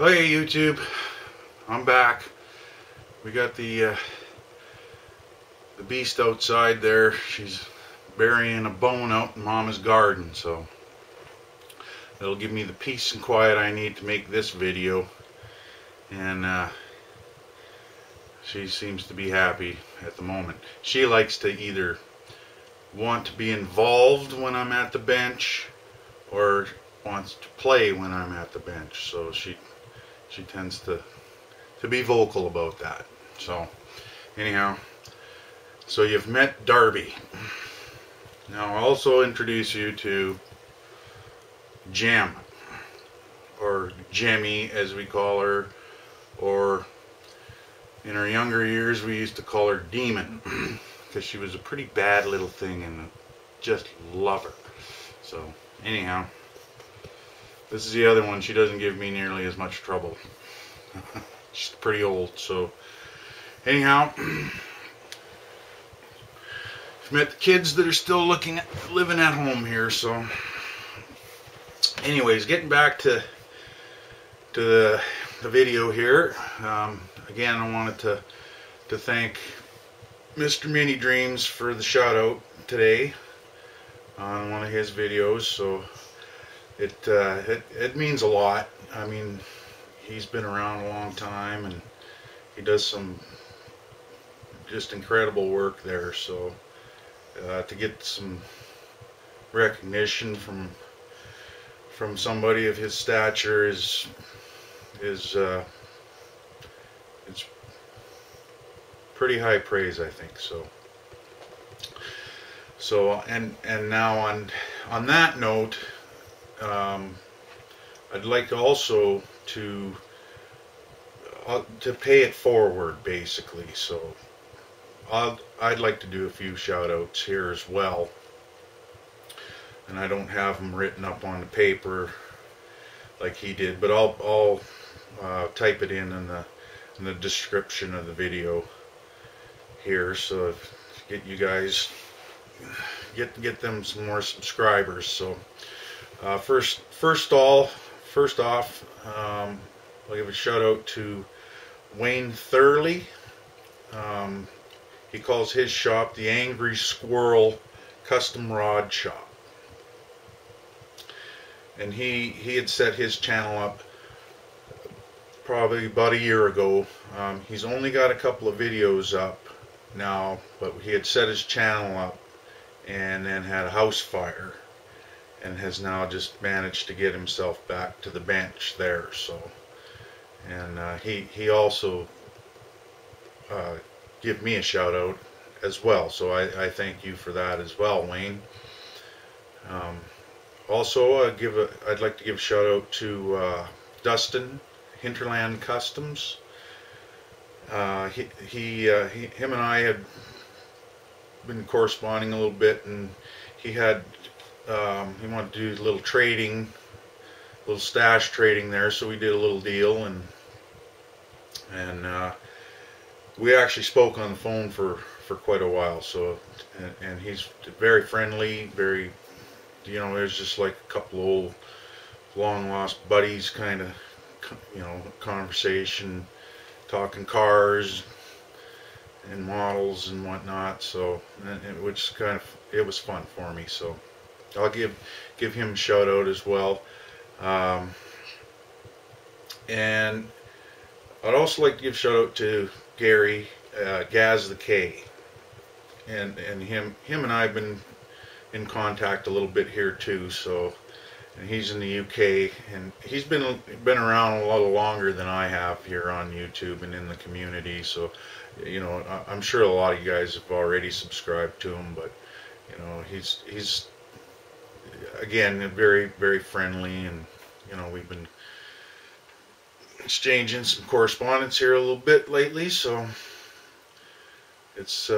Okay, YouTube, I'm back. We got the beast outside there. She's burying a bone out in Mama's garden, so that'll give me the peace and quiet I need to make this video. And she seems to be happy at the moment. She likes to either want to be involved when I'm at the bench or wants to play when I'm at the bench, so she tends to be vocal about that. So anyhow, so you've met Darby. Now I'll also introduce you to Gem, or Jemmy as we call her, or in her younger years we used to call her Demon, because she was a pretty bad little thing and just love her. So anyhow, this is the other one. She doesn't give me nearly as much trouble. She's pretty old, so anyhow, you've met the kids that are still living at home here. So anyways, getting back to the video here. Again, I wanted to thank Mr. Minidreams for the shout out today on one of his videos. So it means a lot. I mean, he's been around a long time and he does some just incredible work there. So to get some recognition from somebody of his stature is it's pretty high praise, I think. So and now on that note, I'd like also to pay it forward, basically. So I'd like to do a few shout outs here as well, and I don't have them written up on the paper like he did, but I'll type it in the description of the video here, so if get you guys get them some more subscribers. So first off, I'll give a shout out to Wayne Thurley. He calls his shop the Angry Squirrel Custom Rod Shop, and he had set his channel up probably about a year ago. He's only got a couple of videos up now, but he had set his channel up and then had a house fire and has now just managed to get himself back to the bench there. So, and he also give me a shout out as well, so I thank you for that as well, Wayne. Also I'd like to give a shout out to Dustin, Hinterland Customs. Him and I had been corresponding a little bit, and he wanted to do a little trading, a little stash trading there, so we did a little deal, and we actually spoke on the phone for quite a while. So and he's very friendly, very, you know, there's just like a couple of old long lost buddies kind of, you know, conversation, talking cars and models and whatnot. So which kind of, it was fun for me. So I'll give him a shout out as well. And I'd also like to give a shout out to Gary, GaztheK, and him and I have been in contact a little bit here too. So, and he's in the UK, and he's been around a lot longer than I have here on YouTube and in the community. So, you know, I'm sure a lot of you guys have already subscribed to him, but you know, he's again very, very friendly, and you know, we've been exchanging some correspondence here a little bit lately. So it's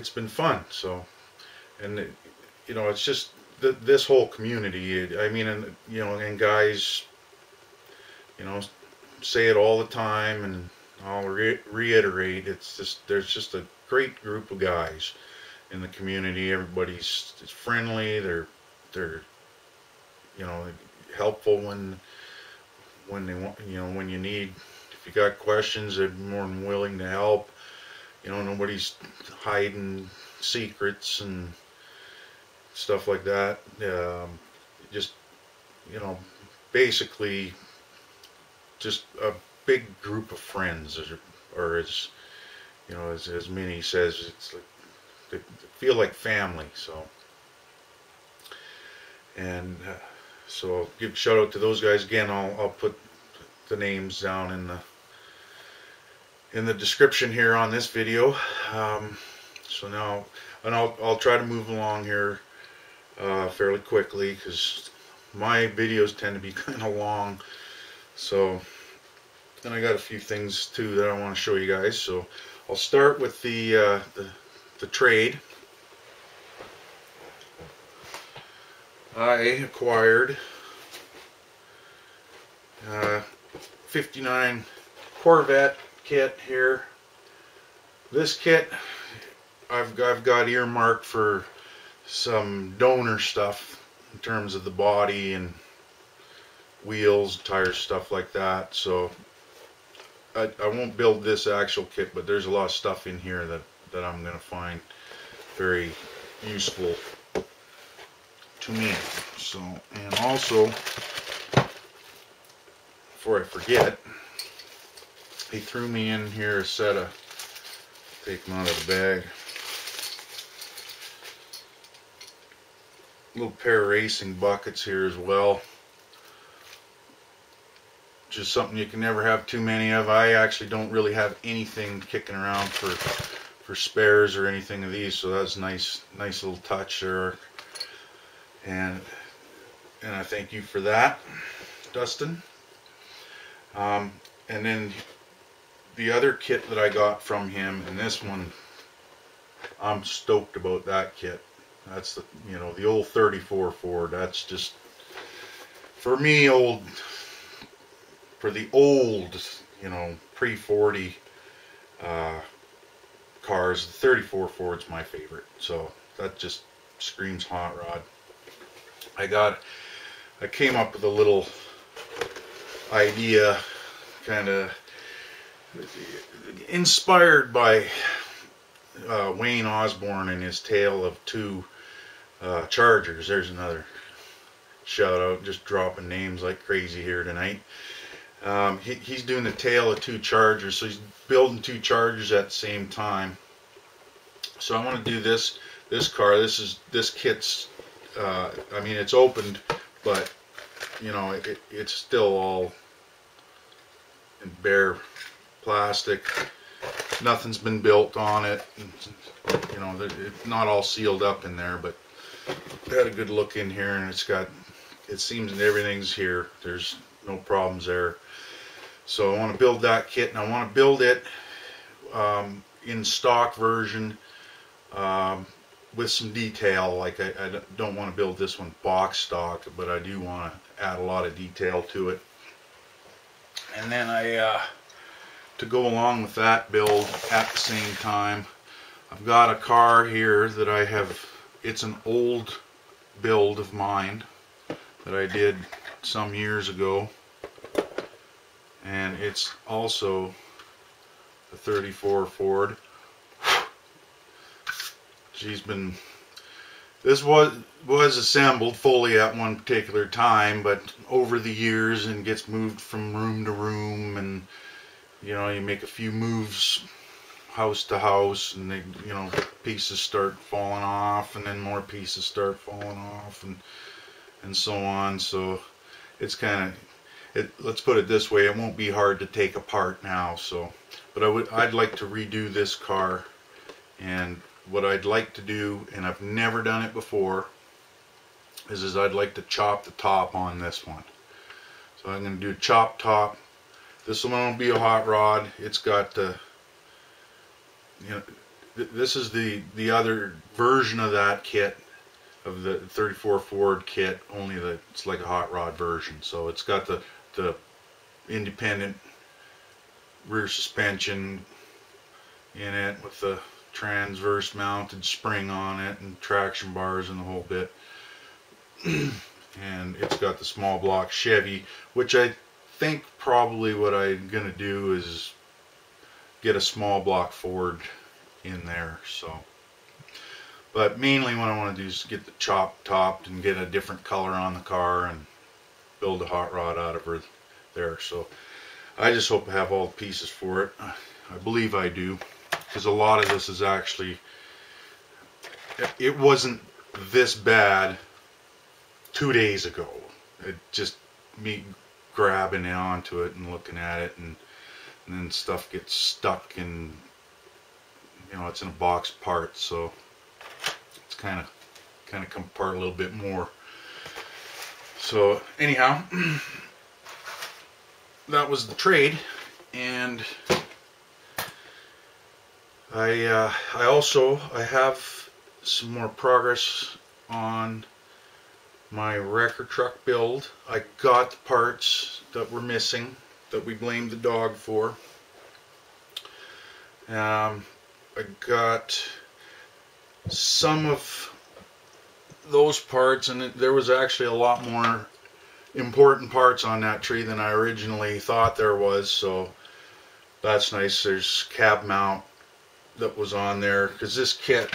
been fun. So, and you know, it's just this whole community, I mean, and you know, and guys, you know, say it all the time, and I'll reiterate, it's just, there's just a great group of guys in the community. Everybody's friendly, they're you know, helpful when when they want, you know, when you need. If you got questions, they're more than willing to help. You know, nobody's hiding secrets and stuff like that. Just, you know, basically just a big group of friends, or as, you know, as Minnie says, it's like they feel like family. So, and so give a shout out to those guys again. I'll put the names down in the description here on this video. So now, and I'll try to move along here fairly quickly, because my videos tend to be kind of long. So, and I got a few things too that I want to show you guys. So I'll start with the trade. I acquired 59 Corvette kit here. This kit I've got earmarked for some donor stuff in terms of the body and wheels, tires, stuff like that. So I won't build this actual kit, but there's a lot of stuff in here that I'm going to find very useful to me. So, and also, before I forget, he threw me in here a set of, take them out of the bag, little pair of racing buckets here as well. Just something you can never have too many of. I actually don't really have anything kicking around for spares or anything of these, so that's nice little touch there. And I thank you for that, Dustin. And then the other kit that I got from him, and this one, I'm stoked about that kit. That's the, you know, the old 34 Ford. That's just, for me, for the old, you know, pre-40 cars, the 34 Ford's my favorite. So that just screams hot rod. I came up with a little idea, kind of inspired by Wayne Osborne and his tale of two Chargers. There's another shout out, just dropping names like crazy here tonight. He's doing the tale of two Chargers, so he's building two Chargers at the same time. So I want to do this car. This kit's, I mean, it's opened, but you know, it's still all in bare plastic. Nothing's been built on it. You know, it's not all sealed up in there, but I had a good look in here, and it seems that everything's here. There's no problems there. So I want to build that kit, and I want to build it in stock version with some detail. Like I don't want to build this one box stock, but I do want to add a lot of detail to it. And then to go along with that build at the same time, I've got a car here that I have. It's an old build of mine that I did some years ago, and it's also a 34 Ford. This was assembled fully at one particular time, but over the years, and gets moved from room to room, and you know, you make a few moves house to house, and they, you know, pieces start falling off, and then more pieces start falling off, and so on. So it's kind of, let's put it this way, it won't be hard to take apart now. So, but I'd like to redo this car, and what I'd like to do, and I've never done it before, is I'd like to chop the top on this one. So I'm going to do a chop top. This one will be a hot rod. It's got the, you know, this is the other version of that kit, of the 34 Ford kit, only that it's like a hot rod version. So it's got the independent rear suspension in it with the transverse mounted spring on it and traction bars and the whole bit. And it's got the small block Chevy, which I think probably what I'm gonna do is get a small block Ford in there. So, but mainly what I want to do is get the chop topped and get a different color on the car and build a hot rod out of her there. So I just hope I have all the pieces for it. I believe I do, because a lot of this is actually, it wasn't this bad 2 days ago. It just me grabbing onto it and looking at it, and then stuff gets stuck, and you know, it's in a box of parts, so it's kind of come apart a little bit more. So anyhow, that was the trade. And I have some more progress on my wrecker truck build. I got the parts that were missing that we blamed the dog for. I got some of those parts, and there was actually a lot more important parts on that tree than I originally thought there was, so that's nice. There's cab mount that was on there, because this kit,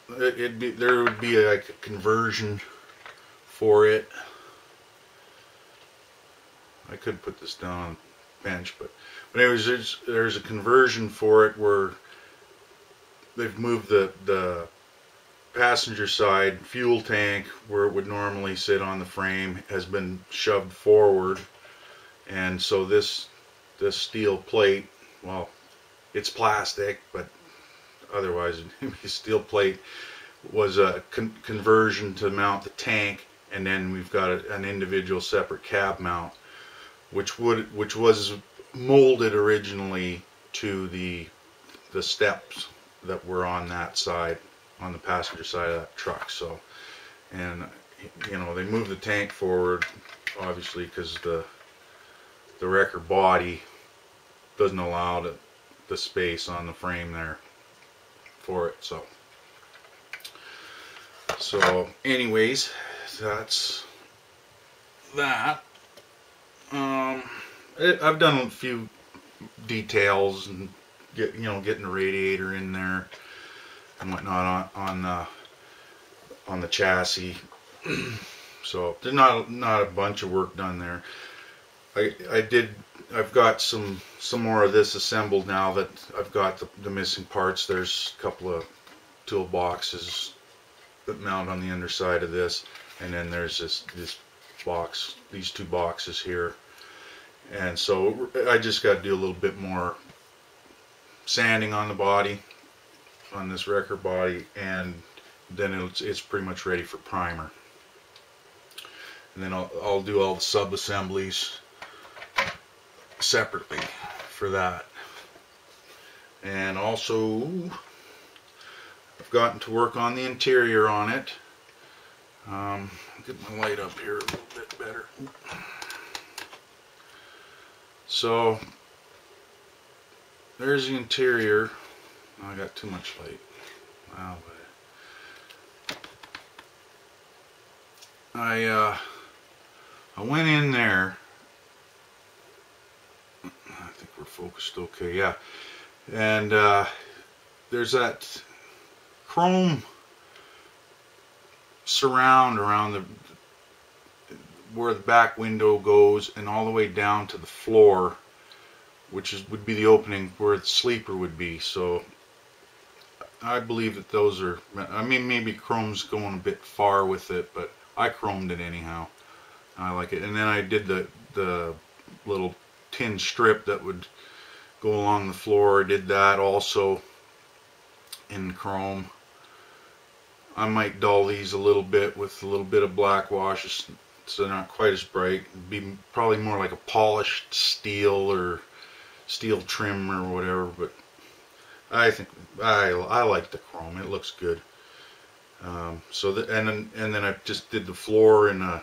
there would be like a conversion for it. I could put this down on the bench, but anyways, there's a conversion for it where they've moved the passenger side fuel tank, where it would normally sit on the frame, has been shoved forward, and so this steel plate, well, it's plastic, but otherwise steel plate was a conversion to mount the tank, and then we've got an individual separate cab mount, which was molded originally to the steps that were on that side, on the passenger side of that truck. So, and you know, they moved the tank forward obviously because the wrecker body doesn't allow the space on the frame there for it. So anyways, that's that. I've done a few details and getting the radiator in there and whatnot on the chassis. So there's not a bunch of work done there. I've got some more of this assembled now that I've got the missing parts. There's a couple of toolboxes that mount on the underside of this, and then there's this box, these two boxes here. And so I just got to do a little bit more sanding on the body, on this wrecker body, and then it's pretty much ready for primer. And then I'll do all the sub assemblies separately for that. And also I've gotten to work on the interior on it. I'll get my light up here a little bit better. So there's the interior. Oh, I got too much light. Wow. I went in there. I think we're focused okay, yeah. And there's that chrome surround around where the back window goes, and all the way down to the floor, which would be the opening where the sleeper would be. So I believe that those are, I mean, maybe chrome's going a bit far with it, but I chromed it anyhow. I like it. And then I did the little tin strip that would go along the floor. I did that also in chrome. I might dull these a little bit with a little bit of black wash, so they're not quite as bright. It'd be probably more like a polished steel or steel trim or whatever, but I think I like the chrome. It looks good. So and then I just did the floor in a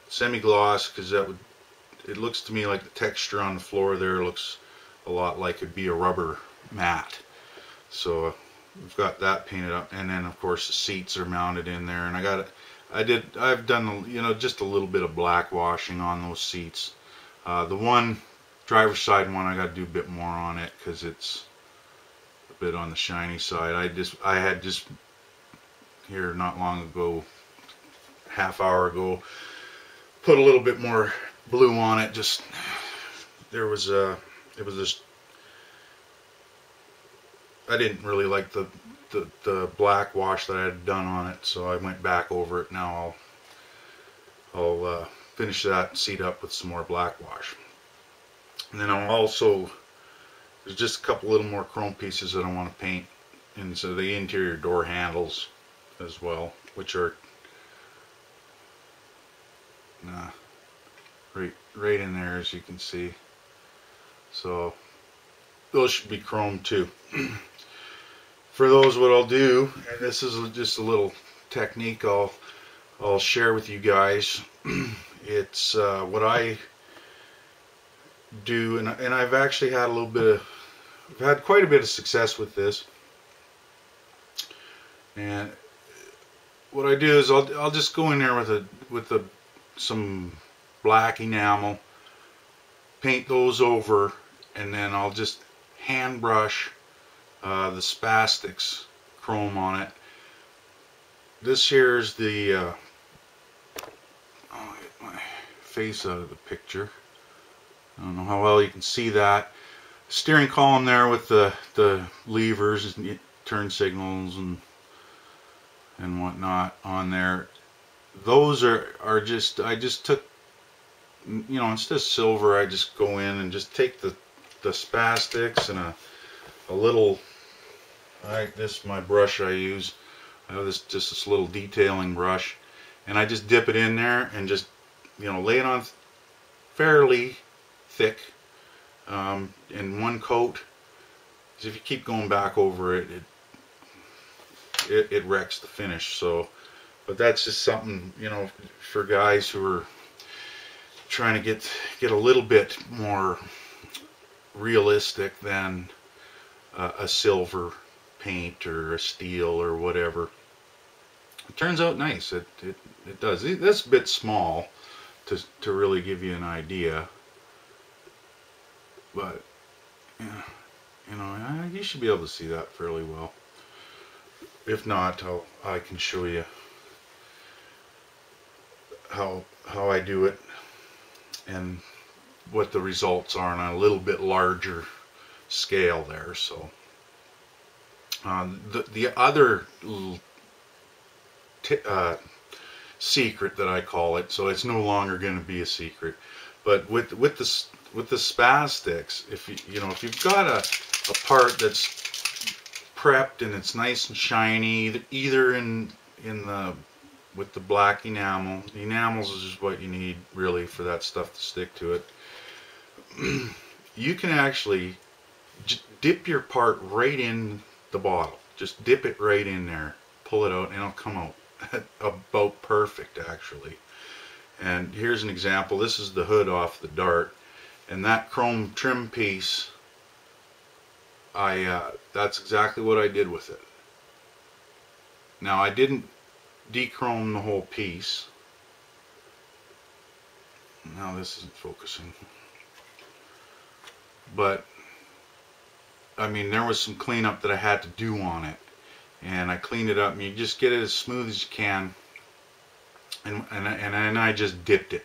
semi-gloss, because it looks to me like the texture on the floor there looks a lot like it'd be a rubber mat. So we've got that painted up, and then of course the seats are mounted in there, and I I've done, you know, just a little bit of black washing on those seats. The one driver's side one, I got to do a bit more on it because it's a bit on the shiny side. I had just here not long ago, half hour ago, put a little bit more blue on it. Just it was just, I didn't really like the black wash that I had done on it, so I went back over it. Now I'll finish that seat up with some more black wash, and then I'll also, there's just a couple little more chrome pieces that I want to paint, and so the interior door handles as well, which are right in there, as you can see. So those should be chrome too. For those, what I'll do, and this is just a little technique I'll share with you guys. It's what I do, and I've actually had I've had quite a bit of success with this. And what I do is I'll just go in there with some black enamel, paint those over, and then I'll just hand brush the Spastic Chrome on it. This here is the I'll get my face out of the picture. I don't know how well you can see that. Steering column there with the levers and turn signals and whatnot on there. Those are just, I just took, you know, instead of silver, I just go in and just take the Spastics and a little, this is my brush I use. I have just this little detailing brush, and I just dip it in there and just, you know, lay it on fairly thick in one coat. Because if you keep going back over it, it wrecks the finish. So, but that's just something, you know, for guys who are trying to get a little bit more realistic than a silver paint or a steel or whatever. It turns out nice. It does. That's a bit small to really give you an idea, but yeah, you know, you should be able to see that fairly well. If not, I can show you how I do it and what the results are on a little bit larger scale there. So the other little secret that I call it, so it's no longer going to be a secret, but with the Spastics, if you've got a part that's prepped and it's nice and shiny, either with the black enamel. The enamels is just what you need really for that stuff to stick to it. You can actually dip your part right in the bottle. Just dip it right in there, pull it out, and it'll come out about perfect, actually. And here's an example. This is the hood off the Dart, and that chrome trim piece, that's exactly what I did with it. Now, I didn't dechrome the whole piece. Now this isn't focusing, but I mean, there was some cleanup that I had to do on it, and I cleaned it up. And you just get it as smooth as you can, and I just dipped it.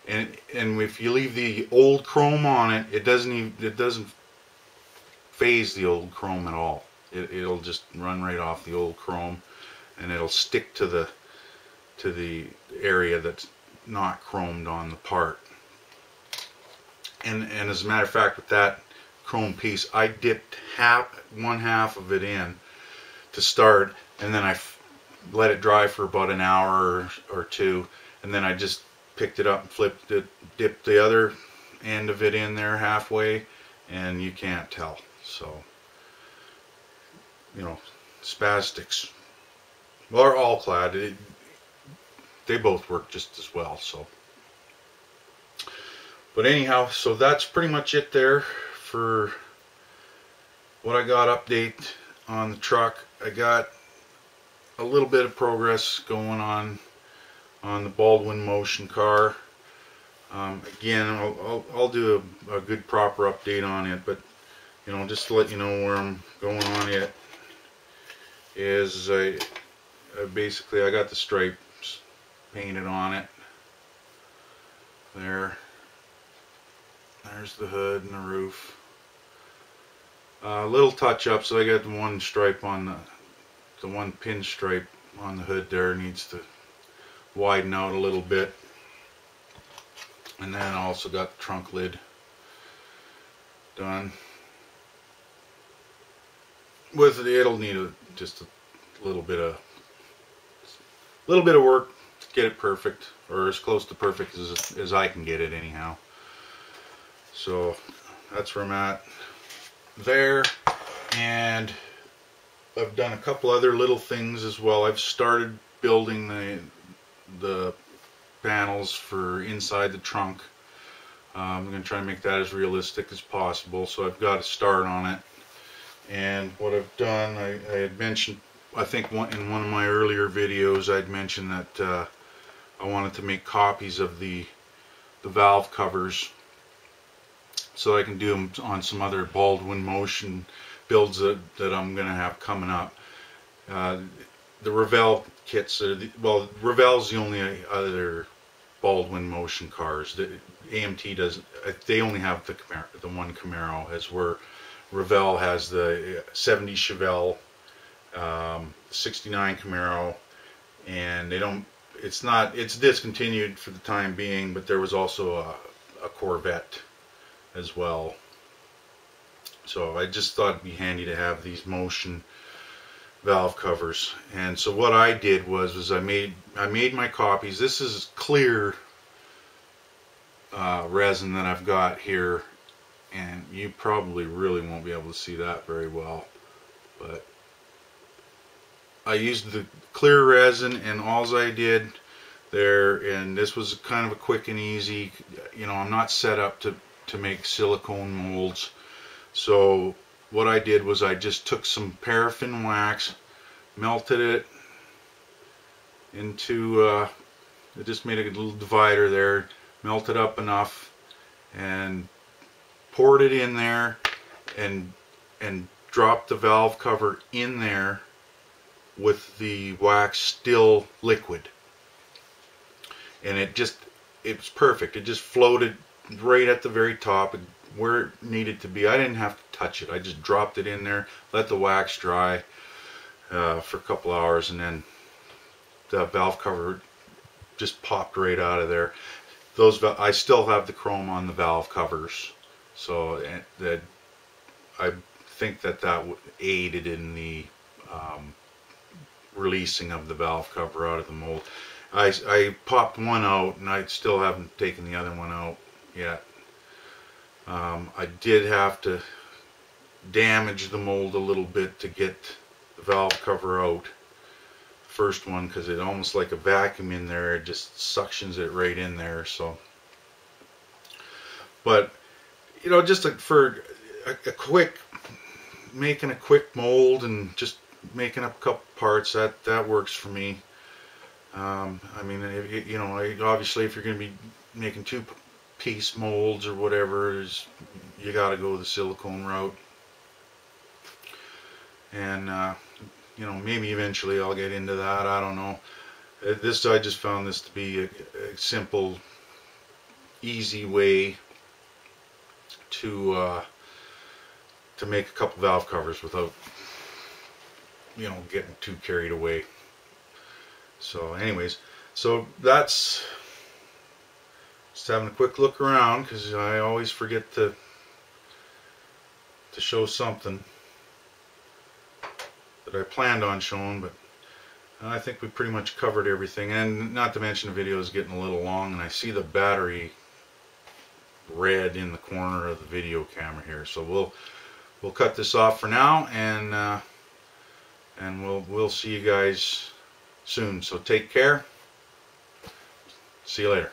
And if you leave the old chrome on it, it doesn't phase the old chrome at all. It'll just run right off the old chrome, and it'll stick to the area that's not chromed on the part. And as a matter of fact, with that chrome piece, I dipped one half of it in to start, and then I let it dry for about an hour or two, and then I just picked it up and flipped it, dipped the other end of it in there halfway, and you can't tell. So, you know, Spastics, or all clad, they both work just as well. So, but anyhow, so that's pretty much it there for what I got update on the truck. I got a little bit of progress going on on the Baldwin Motion car. Again, I'll do a good proper update on it, but you know, just to let you know where I'm going on it is I basically got the stripes painted on it. There's the hood and the roof. Little touch up, so I got the one stripe on the one pin stripe on the hood there needs to widen out a little bit. And then I also got the trunk lid done. It'll need just a little bit of work to get it perfect, or as close to perfect as I can get it anyhow. So that's where I'm at there, and I've done a couple other little things as well. I've started building the panels for inside the trunk. I'm going to try and make that as realistic as possible, so I've got to start on it. And what I've done, I had mentioned, I think in one of my earlier videos I'd mentioned that I wanted to make copies of the valve covers so I can do them on some other Baldwin Motion builds that I'm going to have coming up. The Revell kits are Revell's the only other Baldwin Motion cars. The AMT doesn't. They only have the one Camaro, as where Revell has the 70 Chevelle, 69 Camaro, and they don't. It's discontinued for the time being, but there was also a Corvette as well. So I just thought it'd be handy to have these Motion valve covers. And so what I did was I made my copies. This is clear resin that I've got here, and you probably really won't be able to see that very well, but I used the clear resin, and all I did there, and this was kind of a quick and easy, you know, I'm not set up to make silicone molds. So what I did was I just took some paraffin wax, melted it into I just made a little divider there, melted up enough, and poured it in there, and dropped the valve cover in there with the wax still liquid, and it was perfect. It just floated right at the very top where it needed to be. I didn't have to touch it. I just dropped it in there, let the wax dry for a couple hours, and then the valve cover just popped right out of there. I still have the chrome on the valve covers, so that I think that aided in the releasing of the valve cover out of the mold. I popped one out, and I still haven't taken the other one out yet. I did have to damage the mold a little bit to get the valve cover out, first one, because it almost like a vacuum in there, it just suctions it right in there. So, but you know, just for making a quick mold and just making up a couple parts, that works for me. I mean, you know, obviously if you're going to be making two-piece molds or whatever, you got to go the silicone route. And you know, maybe eventually I'll get into that. I don't know. I just found this to be a simple, easy way to make a couple valve covers without, you know, getting too carried away. So anyways, so that's just having a quick look around, because I always forget to show something that I planned on showing, but I think we pretty much covered everything. And not to mention the video is getting a little long, and I see the battery red in the corner of the video camera here. So we'll cut this off for now, and we'll see you guys soon. So take care. See you later.